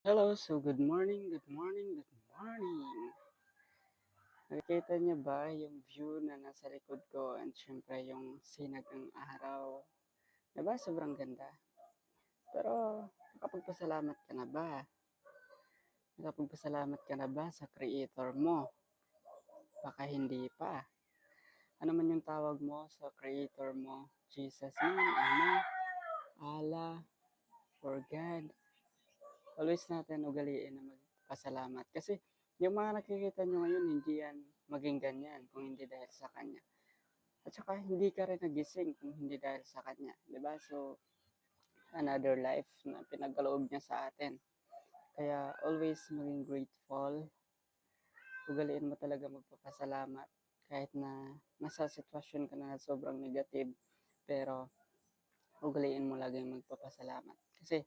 Hello, so good morning, good morning, good morning. Nakikita niyo ba yung view na nasa likod ko and syempre yung sinag ng araw? Diba sobrang ganda? Pero nakapagpasalamat ka na ba? Nakapagpasalamat ka na ba sa creator mo? Baka hindi pa. Ano man yung tawag mo sa creator mo? Jesus man, Ama, Allah, or God. Always natin ugaliin na magpasalamat. Kasi yung mga nakikita nyo ngayon, hindi yan maging ganyan kung hindi dahil sa Kanya. At saka hindi ka rin nagising kung hindi dahil sa Kanya. 'Di ba? So, another life na pinagkaloob niya sa atin. Kaya always maging grateful. Ugaliin mo talaga magpapasalamat. Kahit na nasa sitwasyon ka na sobrang negative, pero ugaliin mo lagi magpapasalamat. Kasi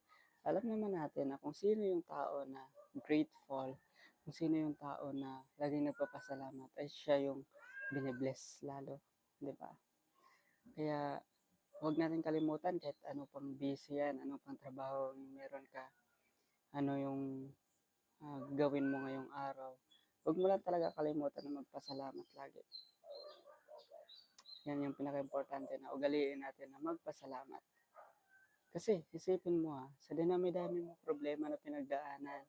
alam naman natin na kung sino yung tao na grateful, kung sino yung tao na laging nagpapasalamat, ay siya yung binibless lalo, di ba? Kaya huwag natin kalimutan kahit ano pang busy yan, ano pang trabaho yung meron ka, ano yung gawin mo ngayong araw. Huwag mo lang talaga kalimutan na magpasalamat lagi. Yan yung pinaka-importante na ugaliin natin na magpasalamat. Kasi isipin mo sa dinami-dami mong problema na pinagdaanan,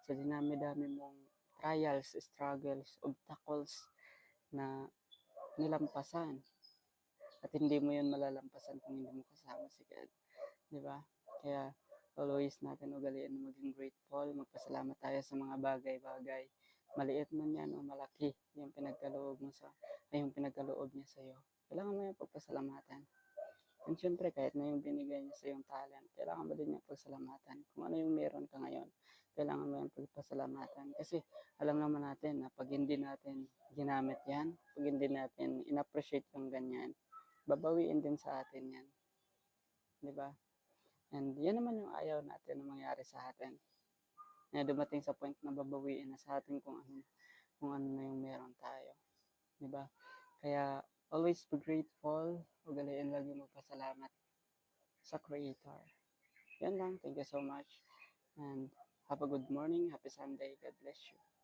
sa dinami-dami mong trials, struggles, obstacles na nilampasan. At hindi mo yun malalampasan kung hindi mo kasama si God. Di ba? Kaya always natin ugaliin na maging grateful, magpasalamat tayo sa mga bagay-bagay. Maliit man yan o malaki yung pinagkaloob mo yung pinagkaloob niya sa iyo. Kailangan mo yung pagpasalamatan. And syempre, kahit na yung binigay niya sa yung talent, kailangan mo din yung pagsalamatan. Kung ano yung meron ka ngayon, kailangan mo yung pagpasalamatan. Kasi alam naman natin na pag hindi natin ginamit yan, pag hindi natin in-appreciate yung ganyan, babawiin din sa atin yan. Di ba? And yan naman yung ayaw natin na mangyari sa atin. Na dumating sa point na babawiin na sa atin kung ano na yung meron tayo. Di ba? Kaya always be grateful, ugaliin lagi magpasalamat sa Creator. Yan lang. Thank you so much. And have a good morning. Happy Sunday. God bless you.